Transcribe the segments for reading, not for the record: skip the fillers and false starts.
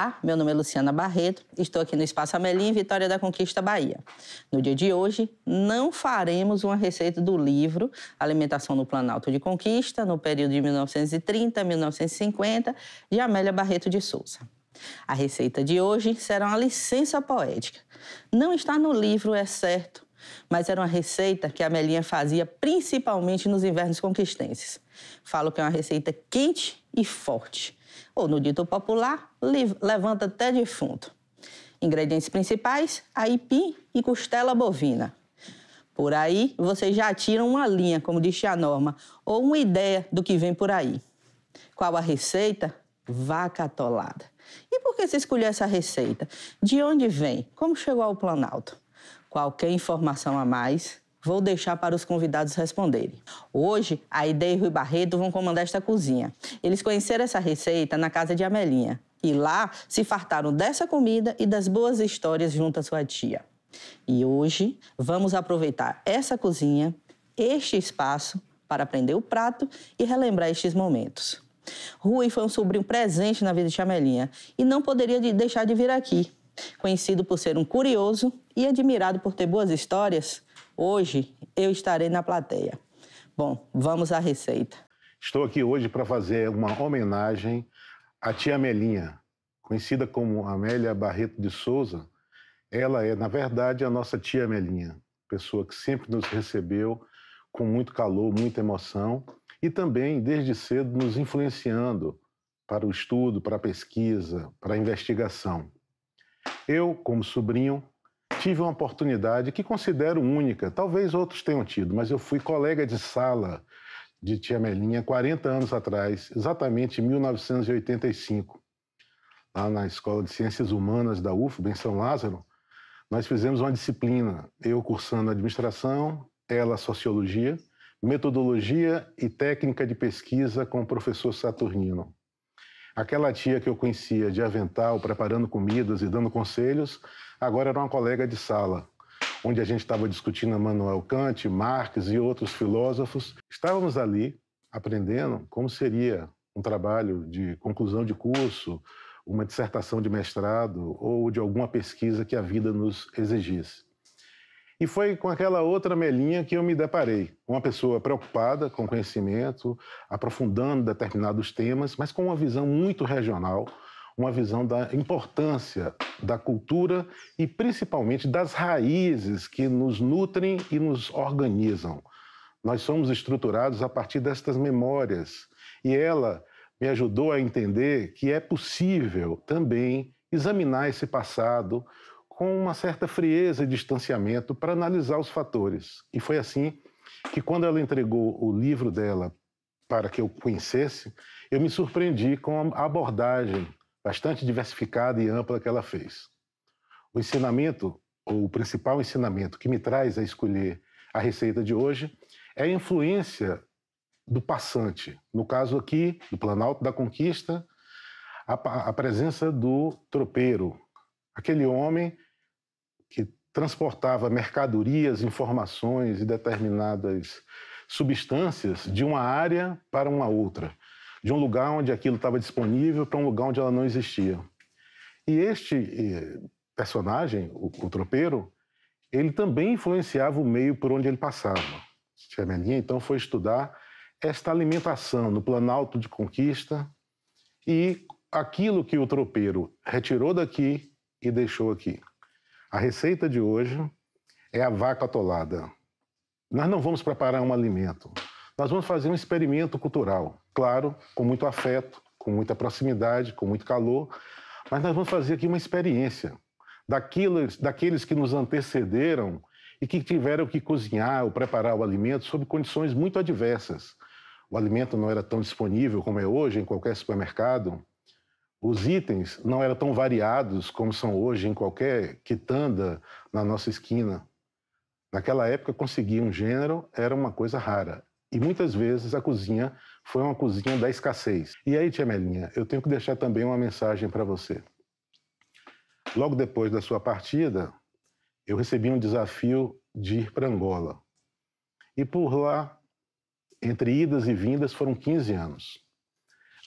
Olá, meu nome é Luciana Barreto, estou aqui no Espaço Amelinha em Vitória da Conquista, Bahia. No dia de hoje, não faremos uma receita do livro Alimentação no Planalto de Conquista, no período de 1930 a 1950, de Amélia Barreto de Souza. A receita de hoje será uma licença poética. Não está no livro, é certo, mas era uma receita que a Amelinha fazia principalmente nos invernos conquistenses. Falo que é uma receita quente e forte. Ou, no dito popular, levanta até defunto. Ingredientes principais, aipim e costela bovina. Por aí, vocês já tiram uma linha, como disse a Norma, ou uma ideia do que vem por aí. Qual a receita? Vaca atolada. E por que você escolheu essa receita? De onde vem? Como chegou ao Planalto? Qualquer informação a mais, vou deixar para os convidados responderem. Hoje, a Aide e Rui Barreto vão comandar esta cozinha. Eles conheceram essa receita na casa de Amelinha. E lá se fartaram dessa comida e das boas histórias junto à sua tia. E hoje, vamos aproveitar essa cozinha, este espaço, para aprender o prato e relembrar estes momentos. Rui foi um sobrinho presente na vida de Amelinha e não poderia deixar de vir aqui. Conhecido por ser um curioso e admirado por ter boas histórias, hoje eu estarei na plateia. Bom, vamos à receita. Estou aqui hoje para fazer uma homenagem à tia Amelinha, conhecida como Amélia Barreto de Souza. Ela é, na verdade, a nossa tia Amelinha, pessoa que sempre nos recebeu com muito calor, muita emoção e também, desde cedo, nos influenciando para o estudo, para a pesquisa, para a investigação. Eu, como sobrinho, tive uma oportunidade que considero única, talvez outros tenham tido, mas eu fui colega de sala de tia Amelinha 40 anos atrás, exatamente em 1985, lá na Escola de Ciências Humanas da UFBA, em São Lázaro. Nós fizemos uma disciplina, eu cursando administração, ela sociologia, metodologia e técnica de pesquisa com o professor Saturnino. Aquela tia que eu conhecia de avental, preparando comidas e dando conselhos, agora era uma colega de sala, onde a gente estava discutindo Immanuel Kant, Marx e outros filósofos. Estávamos ali aprendendo como seria um trabalho de conclusão de curso, uma dissertação de mestrado ou de alguma pesquisa que a vida nos exigisse. E foi com aquela outra Amelinha que eu me deparei. Uma pessoa preocupada com conhecimento, aprofundando determinados temas, mas com uma visão muito regional, uma visão da importância da cultura e principalmente das raízes que nos nutrem e nos organizam. Nós somos estruturados a partir destas memórias. E ela me ajudou a entender que é possível também examinar esse passado com uma certa frieza e distanciamento para analisar os fatores. E foi assim que, quando ela entregou o livro dela para que eu conhecesse, eu me surpreendi com a abordagem bastante diversificada e ampla que ela fez. O ensinamento, ou o principal ensinamento que me traz a escolher a receita de hoje, é a influência do passante. No caso aqui, do Planalto da Conquista, a presença do tropeiro, aquele homem que transportava mercadorias, informações e determinadas substâncias de uma área para uma outra, de um lugar onde aquilo estava disponível para um lugar onde ela não existia. E este personagem, o tropeiro, ele também influenciava o meio por onde ele passava. Tia Amelinha, então, foi estudar esta alimentação no Planalto de Conquista e aquilo que o tropeiro retirou daqui e deixou aqui. A receita de hoje é a vaca atolada. Nós não vamos preparar um alimento, nós vamos fazer um experimento cultural, claro, com muito afeto, com muita proximidade, com muito calor, mas nós vamos fazer aqui uma experiência daqueles que nos antecederam e que tiveram que cozinhar ou preparar o alimento sob condições muito adversas. O alimento não era tão disponível como é hoje em qualquer supermercado. Os itens não eram tão variados como são hoje em qualquer quitanda na nossa esquina. Naquela época, conseguir um gênero era uma coisa rara. E muitas vezes a cozinha foi uma cozinha da escassez. E aí, tia Amelinha, eu tenho que deixar também uma mensagem para você. Logo depois da sua partida, eu recebi um desafio de ir para Angola. E por lá, entre idas e vindas, foram 15 anos.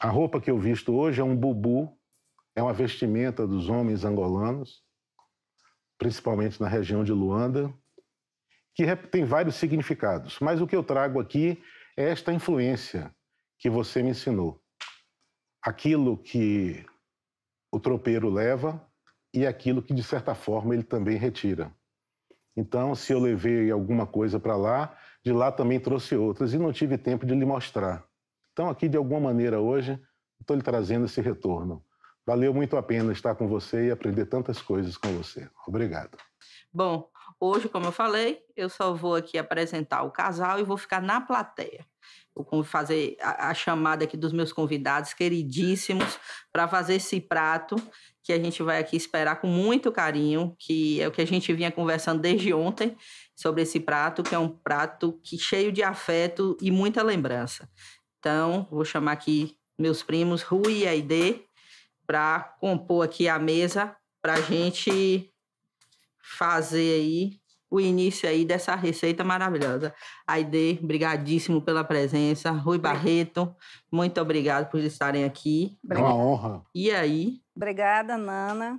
A roupa que eu visto hoje é um bubu É uma vestimenta dos homens angolanos, principalmente na região de Luanda, que tem vários significados. Mas o que eu trago aqui é esta influência que você me ensinou. Aquilo que o tropeiro leva e aquilo que, de certa forma, ele também retira. Então, se eu levei alguma coisa para lá, de lá também trouxe outras e não tive tempo de lhe mostrar. Então, aqui, de alguma maneira, hoje, estou lhe trazendo esse retorno. Valeu muito a pena estar com você e aprender tantas coisas com você. Obrigado. Bom, hoje, como eu falei, eu só vou aqui apresentar o casal e vou ficar na plateia. Vou fazer a chamada aqui dos meus convidados queridíssimos para fazer esse prato que a gente vai aqui esperar com muito carinho, que é o que a gente vinha conversando desde ontem sobre esse prato, que é um prato cheio de afeto e muita lembrança. Então, vou chamar aqui meus primos Rui e Aide para compor aqui a mesa para a gente fazer aí o início aí dessa receita maravilhosa. Aide, brigadíssimo pela presença. Rui Barreto, muito obrigado por estarem aqui. É uma honra. E aí? Obrigada, Nana.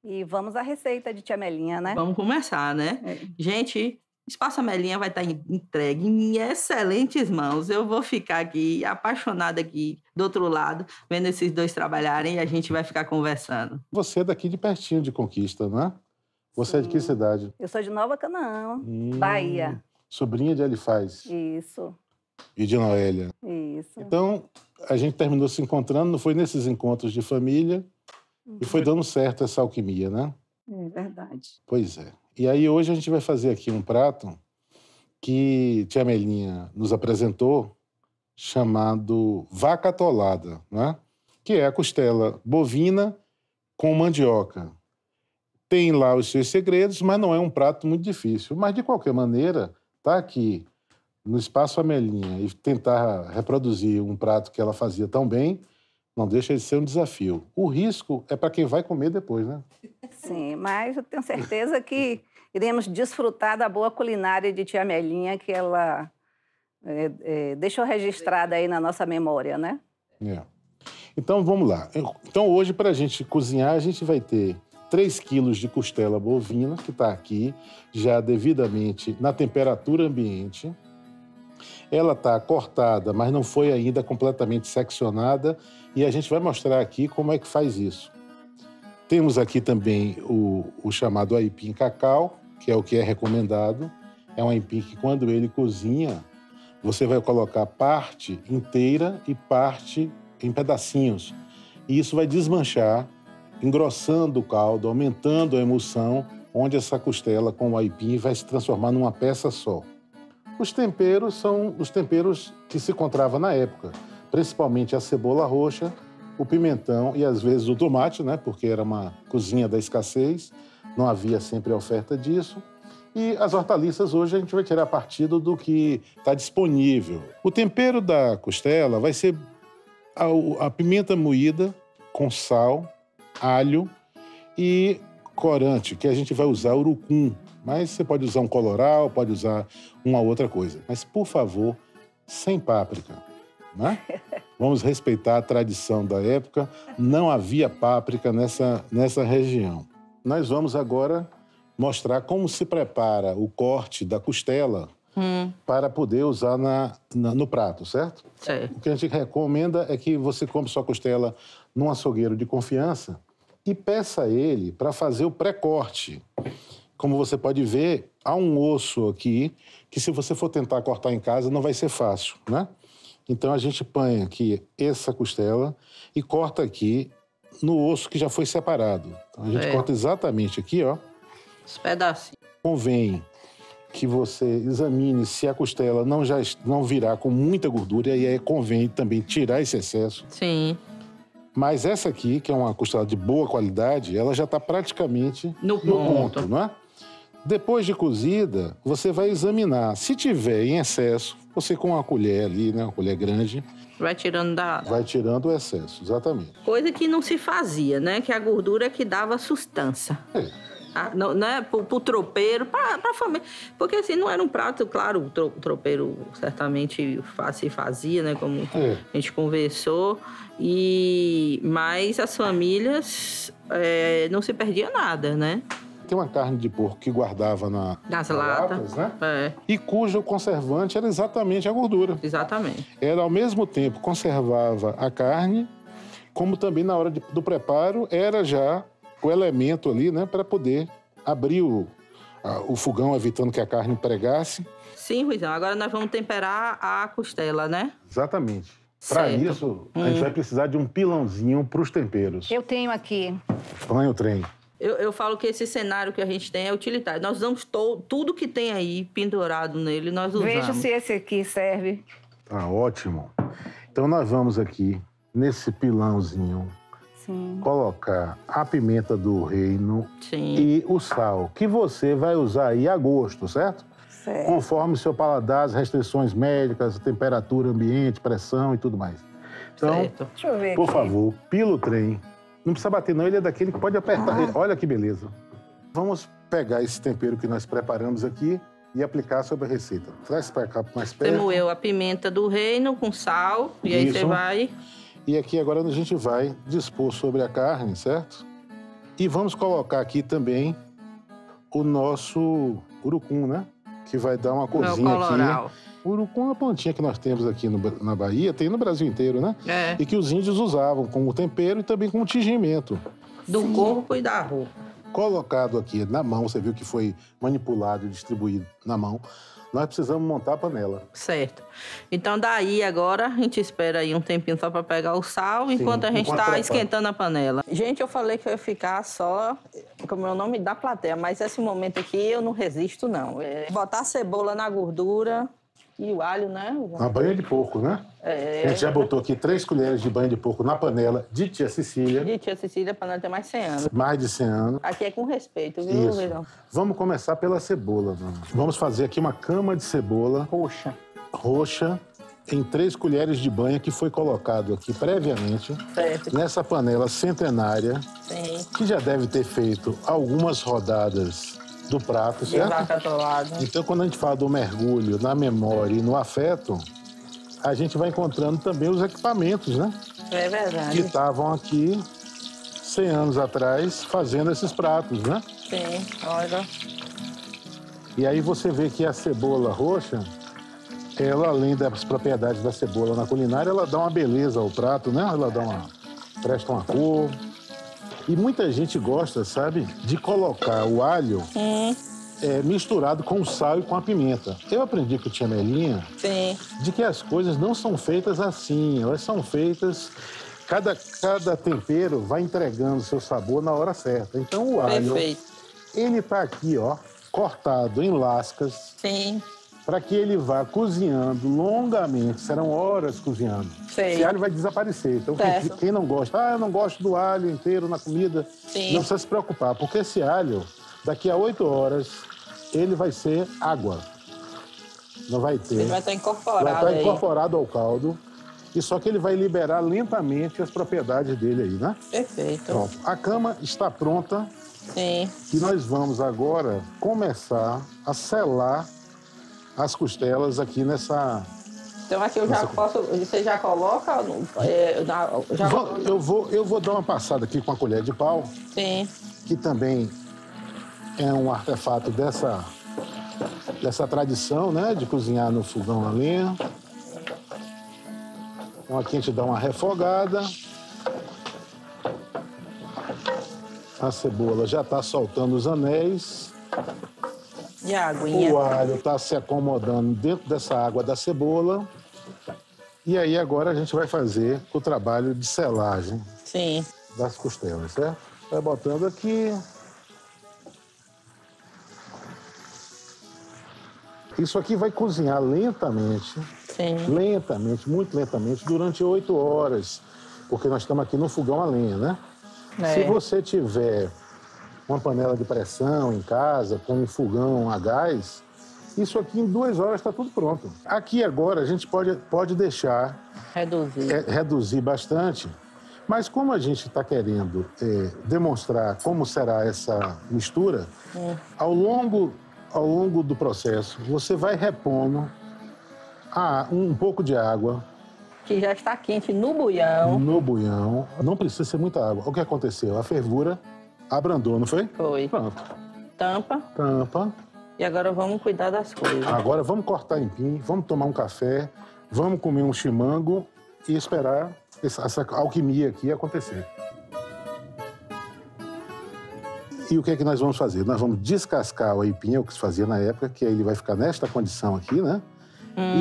E vamos à receita de tia Melinha, né? Vamos começar, né? Gente, Espaço Amelinha vai estar entregue em excelentes mãos. Eu vou ficar aqui apaixonada aqui do outro lado, vendo esses dois trabalharem e a gente vai ficar conversando. Você é daqui de pertinho de Conquista, não é? Você é de que cidade? Eu sou de Nova Canaã, Bahia. Sobrinha de Elifaz. Isso. E de Noélia. Isso. Então, a gente terminou se encontrando, não foi nesses encontros de família, e foi dando certo essa alquimia, né? É verdade. Pois é. E aí hoje a gente vai fazer aqui um prato que tia Melinha nos apresentou, chamado vaca atolada, né? Que é a costela bovina com mandioca. Tem lá os seus segredos, mas não é um prato muito difícil. Mas, de qualquer maneira, tá aqui no Espaço Amelinha e tentar reproduzir um prato que ela fazia tão bem, não deixa de ser um desafio. O risco é para quem vai comer depois, né? Sim, mas eu tenho certeza que iremos desfrutar da boa culinária de tia Melinha, que ela deixou registrada aí na nossa memória, né? É. Então, vamos lá. Então, hoje, para a gente cozinhar, a gente vai ter 3 quilos de costela bovina, que está aqui, já devidamente na temperatura ambiente. Ela está cortada, mas não foi ainda completamente seccionada, e a gente vai mostrar aqui como é que faz isso. Temos aqui também o chamado aipim cacau, que é o que é recomendado. É um aipim que, quando ele cozinha, você vai colocar parte inteira e parte em pedacinhos. E isso vai desmanchar, engrossando o caldo, aumentando a emulsão, onde essa costela com o aipim vai se transformar numa peça só. Os temperos são os temperos que se encontrava na época, principalmente a cebola roxa, o pimentão e às vezes o tomate, né, porque era uma cozinha da escassez, não havia sempre a oferta disso. E as hortaliças hoje a gente vai tirar partido do que está disponível. O tempero da costela vai ser a pimenta moída com sal, alho e corante, que a gente vai usar urucum. Mas você pode usar um coloral, pode usar uma outra coisa. Mas, por favor, sem páprica, né? Vamos respeitar a tradição da época. Não havia páprica nessa região. Nós vamos agora mostrar como se prepara o corte da costela para poder usar no prato, certo? Certo. O que a gente recomenda é que você compre sua costela num açougueiro de confiança e peça a ele para fazer o pré-corte. Como você pode ver, há um osso aqui que, se você for tentar cortar em casa, não vai ser fácil, né? Então, a gente põe aqui essa costela e corta aqui no osso que já foi separado. Então, a gente corta exatamente aqui, ó. Os pedacinhos. Convém que você examine se a costela não virar com muita gordura, e aí convém também tirar esse excesso. Sim. Mas essa aqui, que é uma costela de boa qualidade, ela já está praticamente no ponto, não é? Depois de cozida, você vai examinar. Se tiver em excesso, você com uma colher ali, né, uma colher grande, vai tirando vai tirando o excesso, exatamente. Coisa que não se fazia, né? Que a gordura que dava sustância. Não é pro tropeiro, pra família. Porque assim, não era um prato, claro, o tropeiro certamente se fazia, né? Como a gente conversou. Mas as famílias não se perdia nada, né? Tem uma carne de porco que guardava nas latas, né? E cujo conservante era exatamente a gordura. Exatamente. Ela, ao mesmo tempo, conservava a carne, como também na hora do preparo era já o elemento ali, né, para poder abrir o fogão, evitando que a carne pregasse. Sim, Ruizão. Agora nós vamos temperar a costela, né? Exatamente. Para isso, a gente vai precisar de um pilãozinho para os temperos. Eu tenho aqui. Põe o trem. Eu falo que esse cenário que a gente tem é utilitário. Nós usamos tudo que tem aí pendurado nele, nós usamos. Veja se esse aqui serve. Tá ótimo. Então nós vamos aqui, nesse pilãozinho, colocar a pimenta do reino e o sal, que você vai usar aí a gosto, certo? Certo. Conforme o seu paladar, as restrições médicas, temperatura ambiente, pressão e tudo mais. Então, certo. Deixa eu ver por aqui. favor, pila o trem. Não precisa bater não, ele é daquele que pode apertar. Olha que beleza. Vamos pegar esse tempero que nós preparamos aqui e aplicar sobre a receita. Traz para cá mais perto. Você moeu a pimenta do reino com sal e aí você vai... E aqui agora a gente vai dispor sobre a carne, certo? E vamos colocar aqui também o nosso urucum, né? Que vai dar uma corzinha aqui. O urucum é uma plantinha que nós temos aqui na Bahia, tem no Brasil inteiro, né? E que os índios usavam como tempero e também como tingimento. Do corpo e da roupa. Colocado aqui na mão, você viu que foi manipulado e distribuído na mão. Nós precisamos montar a panela. Certo. Então, daí, agora, a gente espera aí um tempinho só para pegar o sal, enquanto a gente está esquentando a panela. Gente, eu falei que eu ia ficar só com o meu nome da plateia, mas esse momento aqui eu não resisto, não. Botar a cebola na gordura e o alho, né? Uma banha de porco, né? A gente já botou aqui 3 colheres de banha de porco na panela de tia Cecília. De tia Cecília, a panela tem mais 100 anos. Mais de 100 anos. Aqui é com respeito, viu, Luizão? Vamos começar pela cebola, dona. Vamos fazer aqui uma cama de cebola. Roxa, em 3 colheres de banha que foi colocado aqui previamente. Certo. Nessa panela centenária. Sim. Que já deve ter feito algumas rodadas do prato, certo? Então, quando a gente fala do mergulho na memória e no afeto, a gente vai encontrando também os equipamentos, né? É verdade. Que estavam aqui 100 anos atrás fazendo esses pratos, né? Sim, olha. E aí você vê que a cebola roxa, ela, além das propriedades da cebola na culinária, ela dá uma beleza ao prato, né? Ela presta uma cor. E muita gente gosta, sabe, de colocar o alho misturado com o sal e com a pimenta. Eu aprendi com a tia Melinha de que as coisas não são feitas assim, elas são feitas... Cada tempero vai entregando seu sabor na hora certa. Então o alho, ele tá aqui, ó, cortado em lascas. Para que ele vá cozinhando longamente, serão horas cozinhando. Esse alho vai desaparecer. Então, quem não gosta, eu não gosto do alho inteiro na comida, não precisa se preocupar, porque esse alho, daqui a 8 horas, ele vai ser água. Não vai ter. Ele vai estar incorporado. Vai estar incorporado ao caldo. E só que ele vai liberar lentamente as propriedades dele aí, né? Perfeito. Pronto. A cama está pronta. E nós vamos agora começar a selar as costelas aqui nessa... Então aqui eu já posso... Você já coloca... Eu vou dar uma passada aqui com a colher de pau. Que também é um artefato dessa tradição, né? De cozinhar no fogão a lenha. Então aqui a gente dá uma refogada. A cebola já está soltando os anéis. E a aguinha. O alho está se acomodando dentro dessa água da cebola. E aí agora a gente vai fazer o trabalho de selagem das costelas, certo? Vai botando aqui. Isso aqui vai cozinhar lentamente. Lentamente, muito lentamente, durante 8 horas. Porque nós estamos aqui no fogão a lenha, né? Se você tiver uma panela de pressão em casa, com um fogão a gás, isso aqui em 2 horas está tudo pronto. Aqui agora a gente pode deixar... reduzir bastante, Mas como a gente está querendo demonstrar como será essa mistura, ao longo do processo, você vai repondo um pouco de água. Que já está quente no buião. No buião. Não precisa ser muita água. O que aconteceu? A fervura abrandou, não foi? Foi. Pronto. Tampa. Tampa. E agora vamos cuidar das coisas. Agora vamos cortar empim, vamos tomar um café, vamos comer um chimango e esperar essa alquimia aqui acontecer. E o que é que nós vamos fazer? Nós vamos descascar o aipim, o que se fazia na época, que aí ele vai ficar nesta condição aqui, né?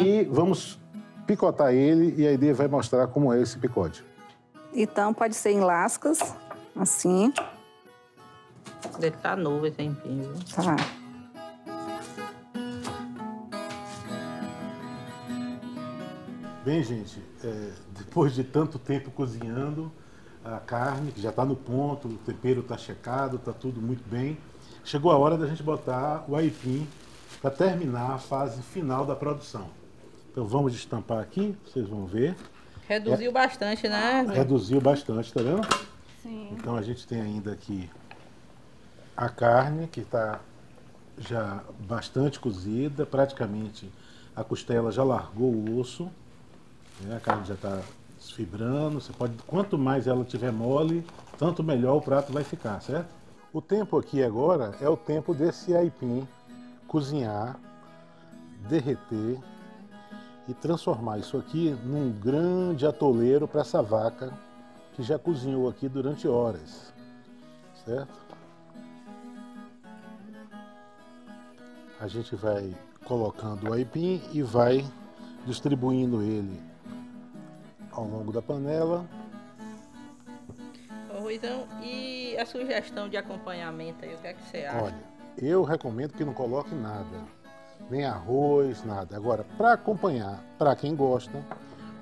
E vamos picotar ele e a ideia vai mostrar como é esse picote. Então, pode ser em lascas, assim. Deve estar novo esse aipim, viu? Tá. Bem, gente, depois de tanto tempo cozinhando a carne, que já está no ponto, o tempero está checado, está tudo muito bem, chegou a hora da gente botar o aipim para terminar a fase final da produção. Então vamos destampar aqui, vocês vão ver. Reduziu bastante, né? Reduziu bastante, tá vendo? Sim. Então a gente tem ainda aqui a carne, que está já bastante cozida, praticamente a costela já largou o osso. A carne já está desfibrando, quanto mais ela tiver mole, tanto melhor o prato vai ficar, certo? O tempo aqui agora é o tempo desse aipim cozinhar, derreter e transformar isso aqui num grande atoleiro para essa vaca que já cozinhou aqui durante horas, certo? A gente vai colocando o aipim e vai distribuindo ele ao longo da panela. Ô, Ruizão, e a sugestão de acompanhamento aí, o que é que você acha? Olha, eu recomendo que não coloque nada, nem arroz, nada. Agora, para acompanhar, para quem gosta,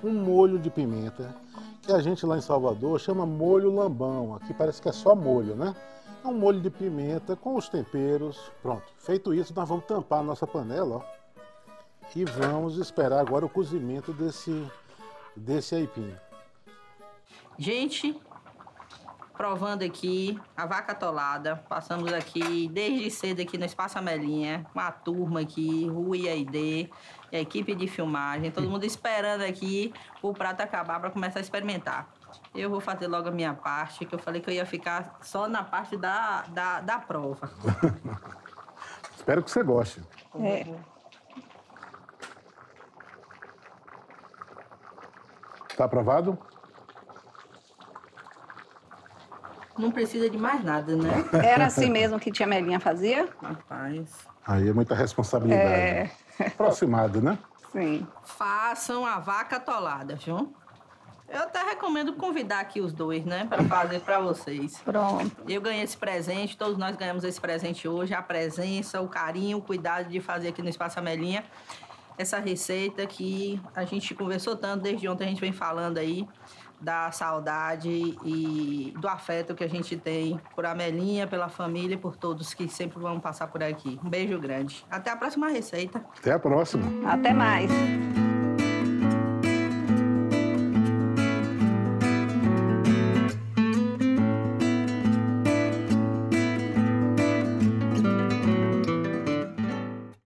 um molho de pimenta, que a gente lá em Salvador chama molho lambão. Aqui parece que é só molho, né? É um molho de pimenta com os temperos. Pronto, feito isso, nós vamos tampar a nossa panela, ó, e vamos esperar agora o cozimento desse aipim. Gente, provando aqui a vaca atolada, passamos aqui desde cedo aqui no Espaço Amelinha, com a turma aqui, Rui e Aide, a equipe de filmagem, todo mundo esperando aqui o prato acabar para começar a experimentar. Eu vou fazer logo a minha parte, que eu falei que eu ia ficar só na parte da prova. Espero que você goste. Tá aprovado? Não precisa de mais nada, né? Era assim mesmo que tia Melinha fazia? Rapaz. Aí é muita responsabilidade. Aproximado, né? Sim. Façam a vaca atolada, viu? Eu até recomendo convidar aqui os dois, né? Para fazer para vocês. Pronto. Eu ganhei esse presente, todos nós ganhamos esse presente hoje. A presença, o carinho, o cuidado de fazer aqui no Espaço Amelinha essa receita que a gente conversou tanto desde ontem, a gente vem falando aí da saudade e do afeto que a gente tem por Amelinha, pela família e por todos que sempre vão passar por aqui. Um beijo grande. Até a próxima receita. Até a próxima. Até mais.